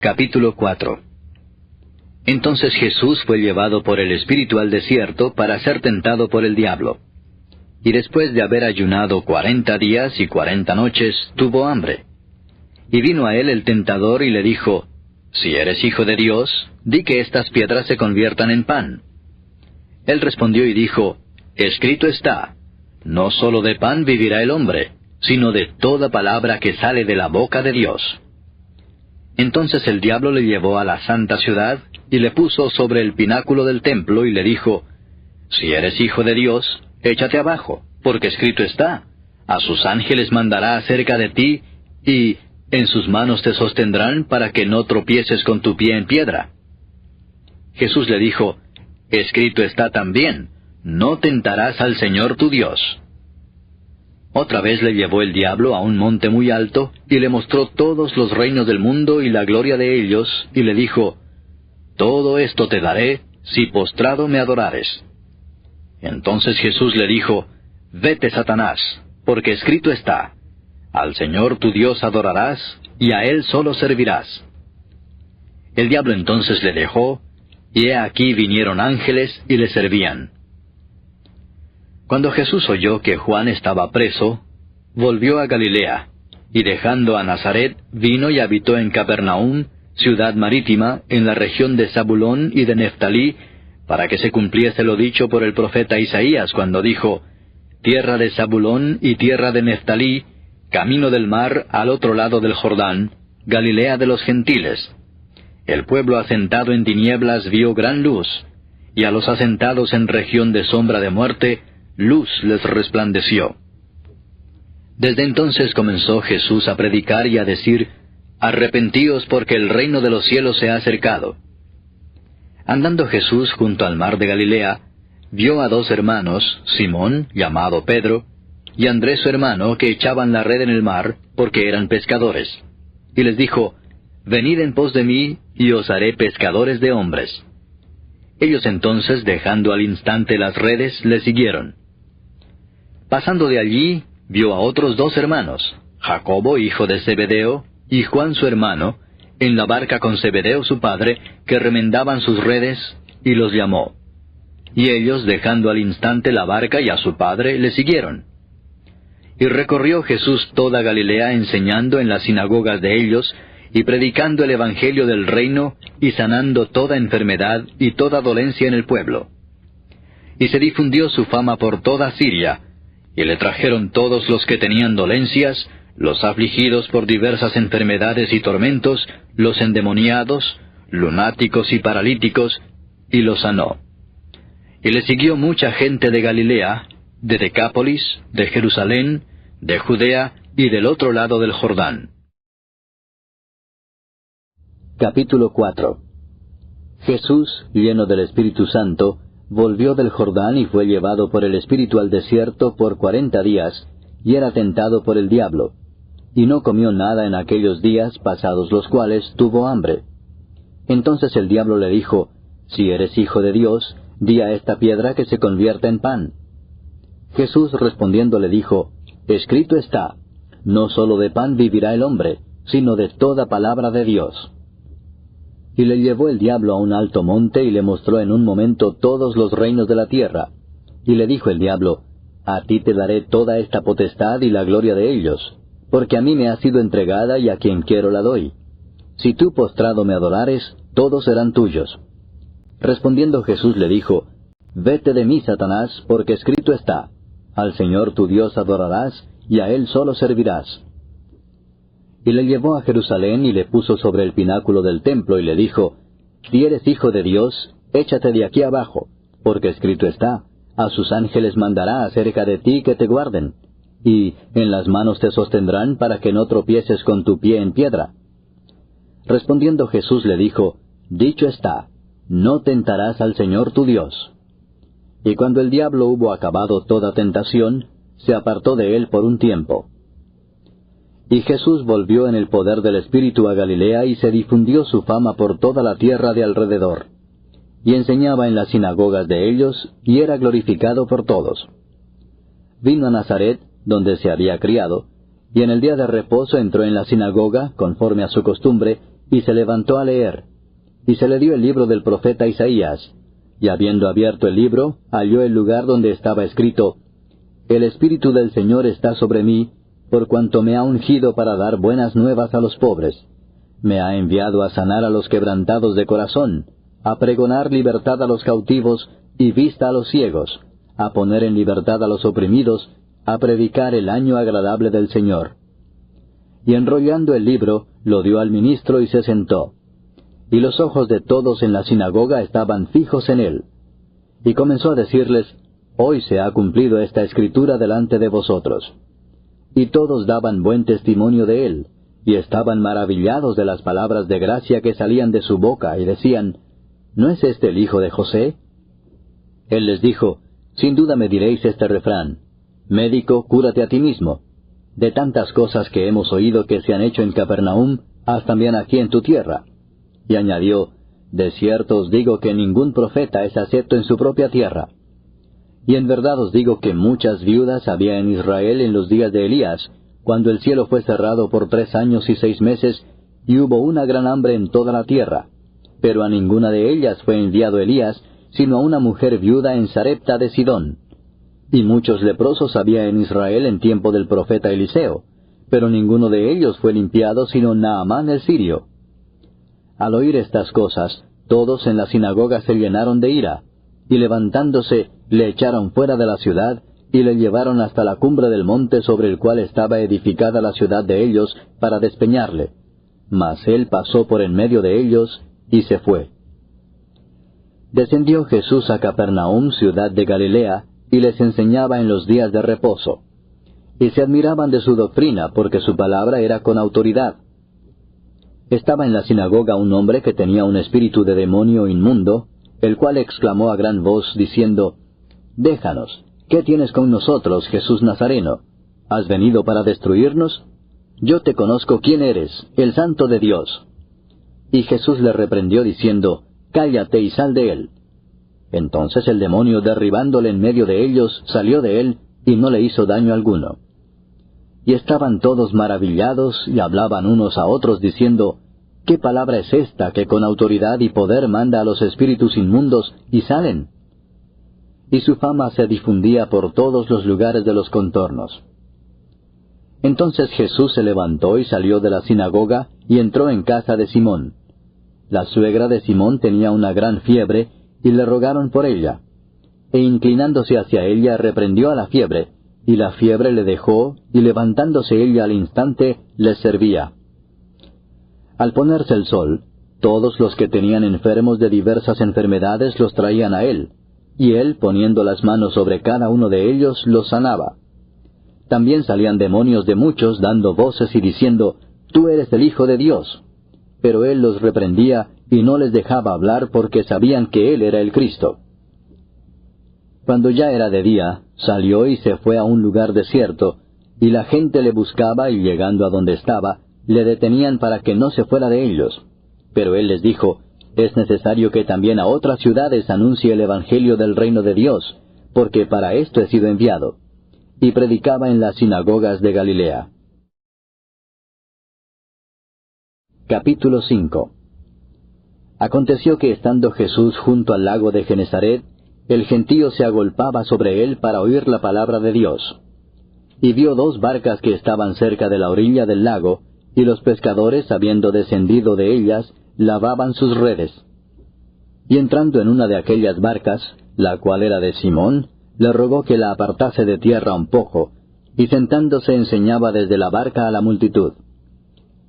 Capítulo 4. Entonces Jesús fue llevado por el Espíritu al desierto para ser tentado por el diablo. Y después de haber ayunado 40 días y 40 noches, tuvo hambre. Y vino a él el tentador y le dijo, «Si eres hijo de Dios, di que estas piedras se conviertan en pan». Él respondió y dijo, «Escrito está, no sólo de pan vivirá el hombre, sino de toda palabra que sale de la boca de Dios». Entonces el diablo le llevó a la santa ciudad, y le puso sobre el pináculo del templo, y le dijo, «Si eres hijo de Dios, échate abajo, porque escrito está, a sus ángeles mandará acerca de ti, y en sus manos te sostendrán para que no tropieces con tu pie en piedra». Jesús le dijo, «Escrito está también, no tentarás al Señor tu Dios». Otra vez le llevó el diablo a un monte muy alto, y le mostró todos los reinos del mundo y la gloria de ellos, y le dijo, «Todo esto te daré, si postrado me adorares». Entonces Jesús le dijo, «Vete, Satanás, porque escrito está, al Señor tu Dios adorarás, y a Él solo servirás». El diablo entonces le dejó, y he aquí vinieron ángeles y le servían. Cuando Jesús oyó que Juan estaba preso, volvió a Galilea, y dejando a Nazaret, vino y habitó en Capernaum, ciudad marítima, en la región de Zabulón y de Neftalí, para que se cumpliese lo dicho por el profeta Isaías, cuando dijo, «Tierra de Zabulón y tierra de Neftalí, camino del mar al otro lado del Jordán, Galilea de los gentiles. El pueblo asentado en tinieblas vio gran luz, y a los asentados en región de sombra de muerte, luz les resplandeció». Desde entonces comenzó Jesús a predicar y a decir, «Arrepentíos porque el reino de los cielos se ha acercado». Andando Jesús junto al mar de Galilea, vio a dos hermanos, Simón, llamado Pedro, y Andrés su hermano, que echaban la red en el mar, porque eran pescadores. Y les dijo, «Venid en pos de mí, y os haré pescadores de hombres». Ellos entonces, dejando al instante las redes, le siguieron. Pasando de allí, vio a otros dos hermanos, Jacobo, hijo de Zebedeo, y Juan su hermano, en la barca con Zebedeo su padre, que remendaban sus redes, y los llamó. Y ellos, dejando al instante la barca y a su padre, le siguieron. Y recorrió Jesús toda Galilea, enseñando en las sinagogas de ellos, y predicando el evangelio del reino, y sanando toda enfermedad y toda dolencia en el pueblo. Y se difundió su fama por toda Siria, y le trajeron todos los que tenían dolencias, los afligidos por diversas enfermedades y tormentos, los endemoniados, lunáticos y paralíticos, y los sanó. Y le siguió mucha gente de Galilea, de Decápolis, de Jerusalén, de Judea y del otro lado del Jordán. Capítulo 4. Jesús, lleno del Espíritu Santo, volvió del Jordán y fue llevado por el Espíritu al desierto por 40 días, y era tentado por el diablo. Y no comió nada en aquellos días, pasados los cuales tuvo hambre. Entonces el diablo le dijo, «Si eres hijo de Dios, di a esta piedra que se convierta en pan». Jesús respondiendo le dijo, «Escrito está, no sólo de pan vivirá el hombre, sino de toda palabra de Dios». Y le llevó el diablo a un alto monte y le mostró en un momento todos los reinos de la tierra. Y le dijo el diablo, «A ti te daré toda esta potestad y la gloria de ellos, porque a mí me ha sido entregada y a quien quiero la doy. Si tú postrado me adorares, todos serán tuyos». Respondiendo Jesús le dijo, «Vete de mí, Satanás, porque escrito está, al Señor tu Dios adorarás, y a Él solo servirás». Y le llevó a Jerusalén y le puso sobre el pináculo del templo y le dijo, «Si eres hijo de Dios, échate de aquí abajo, porque escrito está, a sus ángeles mandará acerca de ti que te guarden, y en las manos te sostendrán para que no tropieces con tu pie en piedra». Respondiendo Jesús le dijo, «Dicho está, no tentarás al Señor tu Dios». Y cuando el diablo hubo acabado toda tentación, se apartó de él por un tiempo. Y Jesús volvió en el poder del Espíritu a Galilea, y se difundió su fama por toda la tierra de alrededor. Y enseñaba en las sinagogas de ellos, y era glorificado por todos. Vino a Nazaret, donde se había criado, y en el día de reposo entró en la sinagoga, conforme a su costumbre, y se levantó a leer. Y se le dio el libro del profeta Isaías. Y habiendo abierto el libro, halló el lugar donde estaba escrito: El Espíritu del Señor está sobre mí, por cuanto me ha ungido para dar buenas nuevas a los pobres. Me ha enviado a sanar a los quebrantados de corazón, a pregonar libertad a los cautivos y vista a los ciegos, a poner en libertad a los oprimidos, a predicar el año agradable del Señor. Y enrollando el libro, lo dio al ministro y se sentó. Y los ojos de todos en la sinagoga estaban fijos en él. Y comenzó a decirles: Hoy se ha cumplido esta escritura delante de vosotros. Y todos daban buen testimonio de él, y estaban maravillados de las palabras de gracia que salían de su boca, y decían: ¿No es este el hijo de José? Él les dijo: Sin duda me diréis este refrán: Médico, cúrate a ti mismo. De tantas cosas que hemos oído que se han hecho en Capernaum, haz también aquí en tu tierra. Y añadió: De cierto os digo que ningún profeta es acepto en su propia tierra. Y en verdad os digo que muchas viudas había en Israel en los días de Elías, cuando el cielo fue cerrado por 3 años y 6 meses, y hubo una gran hambre en toda la tierra. Pero a ninguna de ellas fue enviado Elías, sino a una mujer viuda en Sarepta de Sidón. Y muchos leprosos había en Israel en tiempo del profeta Eliseo, pero ninguno de ellos fue limpiado sino Naamán el sirio. Al oír estas cosas, todos en la sinagoga se llenaron de ira, y levantándose, le echaron fuera de la ciudad, y le llevaron hasta la cumbre del monte sobre el cual estaba edificada la ciudad de ellos, para despeñarle. Mas él pasó por en medio de ellos, y se fue. Descendió Jesús a Capernaum, ciudad de Galilea, y les enseñaba en los días de reposo. Y se admiraban de su doctrina, porque su palabra era con autoridad. Estaba en la sinagoga un hombre que tenía un espíritu de demonio inmundo, el cual exclamó a gran voz, diciendo: Déjanos, ¿qué tienes con nosotros, Jesús Nazareno? ¿Has venido para destruirnos? Yo te conozco quién eres, el Santo de Dios. Y Jesús le reprendió diciendo: Cállate y sal de él. Entonces el demonio, derribándole en medio de ellos, salió de él, y no le hizo daño alguno. Y estaban todos maravillados, y hablaban unos a otros, diciendo: ¿Qué palabra es esta que con autoridad y poder manda a los espíritus inmundos, y salen? Y su fama se difundía por todos los lugares de los contornos. Entonces Jesús se levantó y salió de la sinagoga, y entró en casa de Simón. La suegra de Simón tenía una gran fiebre, y le rogaron por ella. E inclinándose hacia ella, reprendió a la fiebre, y la fiebre le dejó, y levantándose ella al instante, les servía. Al ponerse el sol, todos los que tenían enfermos de diversas enfermedades los traían a él, y él, poniendo las manos sobre cada uno de ellos, los sanaba. También salían demonios de muchos, dando voces y diciendo: Tú eres el Hijo de Dios. Pero él los reprendía, y no les dejaba hablar, porque sabían que él era el Cristo. Cuando ya era de día, salió y se fue a un lugar desierto, y la gente le buscaba, y llegando a donde estaba, le detenían para que no se fuera de ellos. Pero él les dijo: Es necesario que también a otras ciudades anuncie el Evangelio del reino de Dios, porque para esto he sido enviado. Y predicaba en las sinagogas de Galilea. Capítulo 5. Aconteció que estando Jesús junto al lago de Genesaret, el gentío se agolpaba sobre él para oír la palabra de Dios. Y vio 2 barcas que estaban cerca de la orilla del lago, y los pescadores, habiendo descendido de ellas, lavaban sus redes. Y entrando en una de aquellas barcas, la cual era de Simón, le rogó que la apartase de tierra un poco, y sentándose enseñaba desde la barca a la multitud.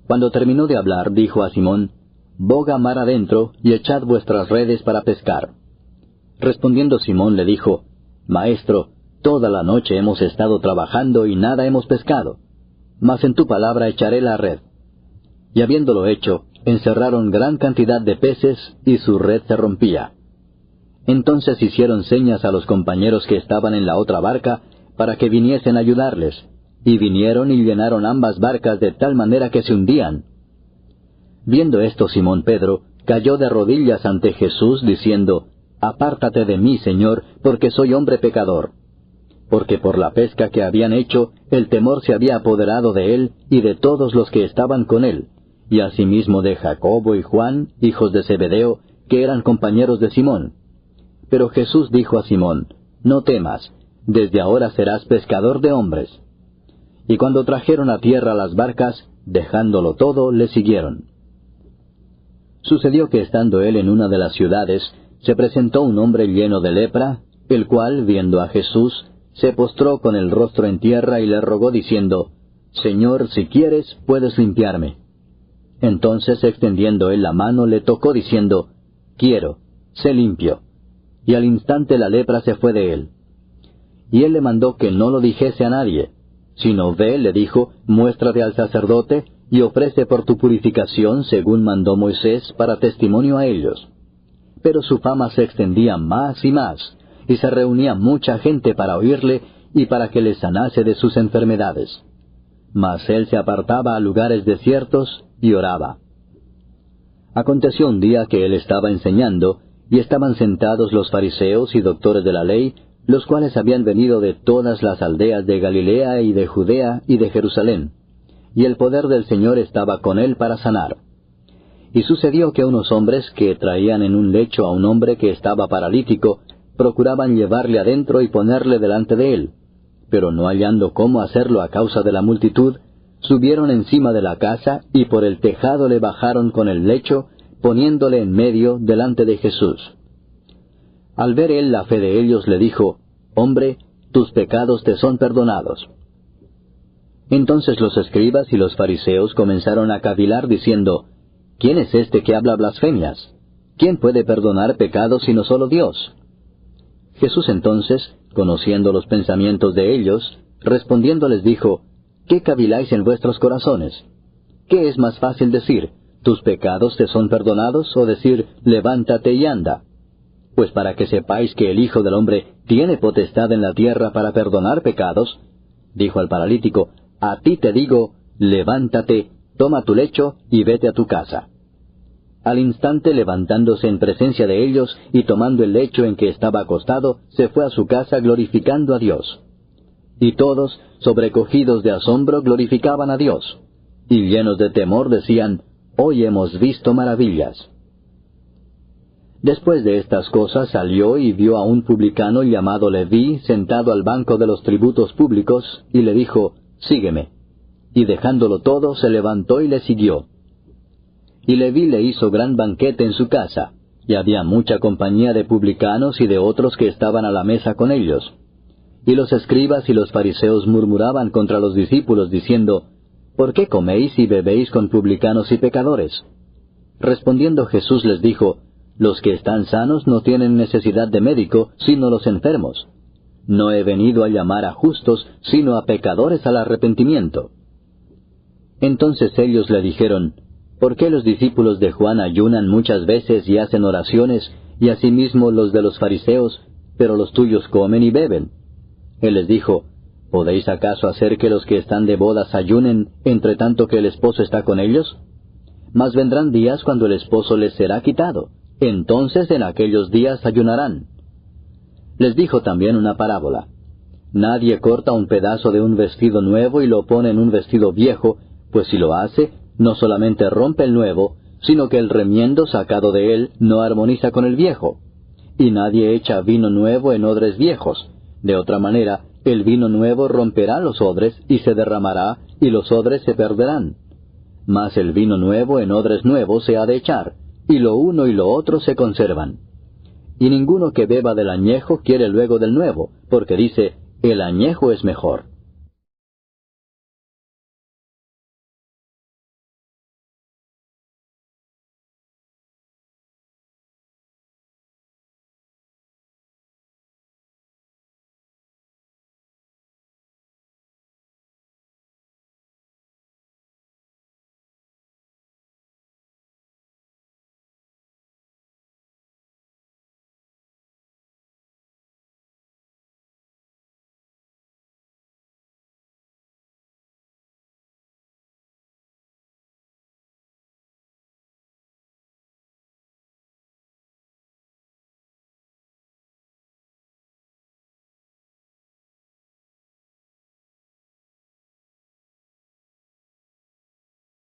Cuando terminó de hablar, dijo a Simón: Boga mar adentro, y echad vuestras redes para pescar. Respondiendo Simón le dijo: Maestro, toda la noche hemos estado trabajando y nada hemos pescado, mas en tu palabra echaré la red. Y habiéndolo hecho, encerraron gran cantidad de peces, y su red se rompía. Entonces hicieron señas a los compañeros que estaban en la otra barca, para que viniesen a ayudarles, y vinieron y llenaron ambas barcas de tal manera que se hundían. Viendo esto, Simón Pedro cayó de rodillas ante Jesús, diciendo: Apártate de mí, Señor, porque soy hombre pecador. Porque por la pesca que habían hecho, el temor se había apoderado de él y de todos los que estaban con él, y asimismo de Jacobo y Juan, hijos de Zebedeo, que eran compañeros de Simón. Pero Jesús dijo a Simón, no temas, desde ahora serás pescador de hombres. Y cuando trajeron a tierra las barcas, dejándolo todo, le siguieron. Sucedió que estando él en una de las ciudades, se presentó un hombre lleno de lepra, el cual, viendo a Jesús, se postró con el rostro en tierra y le rogó diciendo, Señor, si quieres, puedes limpiarme. Entonces, extendiendo él la mano, le tocó diciendo, Quiero, sé limpio. Y al instante la lepra se fue de él. Y él le mandó que no lo dijese a nadie, sino ve, le dijo, muéstrate al sacerdote, y ofrece por tu purificación según mandó Moisés para testimonio a ellos. Pero su fama se extendía más y más, y se reunía mucha gente para oírle y para que le sanase de sus enfermedades. Mas él se apartaba a lugares desiertos y oraba. Aconteció un día que él estaba enseñando, y estaban sentados los fariseos y doctores de la ley, los cuales habían venido de todas las aldeas de Galilea y de Judea y de Jerusalén, y el poder del Señor estaba con él para sanar. Y sucedió que unos hombres que traían en un lecho a un hombre que estaba paralítico, procuraban llevarle adentro y ponerle delante de él, pero no hallando cómo hacerlo a causa de la multitud, subieron encima de la casa y por el tejado le bajaron con el lecho, poniéndole en medio delante de Jesús. Al ver él la fe de ellos, le dijo, Hombre, tus pecados te son perdonados. Entonces los escribas y los fariseos comenzaron a cavilar diciendo, ¿Quién es este que habla blasfemias? ¿Quién puede perdonar pecados sino solo Dios? Jesús entonces, conociendo los pensamientos de ellos, respondiendo les dijo, ¿Qué caviláis en vuestros corazones? ¿Qué es más fácil decir, tus pecados te son perdonados, o decir, levántate y anda? Pues para que sepáis que el Hijo del Hombre tiene potestad en la tierra para perdonar pecados, dijo al paralítico, a ti te digo, levántate, toma tu lecho y vete a tu casa. Al instante, levantándose en presencia de ellos y tomando el lecho en que estaba acostado, se fue a su casa glorificando a Dios. Y todos, sobrecogidos de asombro, glorificaban a Dios, y llenos de temor decían, Hoy hemos visto maravillas. Después de estas cosas salió y vio a un publicano llamado Leví sentado al banco de los tributos públicos, y le dijo, Sígueme. Y dejándolo todo, se levantó y le siguió. Y Leví le hizo gran banquete en su casa, y había mucha compañía de publicanos y de otros que estaban a la mesa con ellos. Y los escribas y los fariseos murmuraban contra los discípulos, diciendo, ¿Por qué coméis y bebéis con publicanos y pecadores? Respondiendo Jesús les dijo, Los que están sanos no tienen necesidad de médico, sino los enfermos. No he venido a llamar a justos, sino a pecadores al arrepentimiento. Entonces ellos le dijeron, ¿Por qué los discípulos de Juan ayunan muchas veces y hacen oraciones, y asimismo los de los fariseos, pero los tuyos comen y beben? Él les dijo, ¿Podéis acaso hacer que los que están de bodas ayunen, entre tanto que el esposo está con ellos? Mas vendrán días cuando el esposo les será quitado. Entonces en aquellos días ayunarán. Les dijo también una parábola. Nadie corta un pedazo de un vestido nuevo y lo pone en un vestido viejo, pues si lo hace, no solamente rompe el nuevo, sino que el remiendo sacado de él no armoniza con el viejo. Y nadie echa vino nuevo en odres viejos. De otra manera, el vino nuevo romperá los odres y se derramará, y los odres se perderán. Mas el vino nuevo en odres nuevos se ha de echar, y lo uno y lo otro se conservan. Y ninguno que beba del añejo quiere luego del nuevo, porque dice, el añejo es mejor.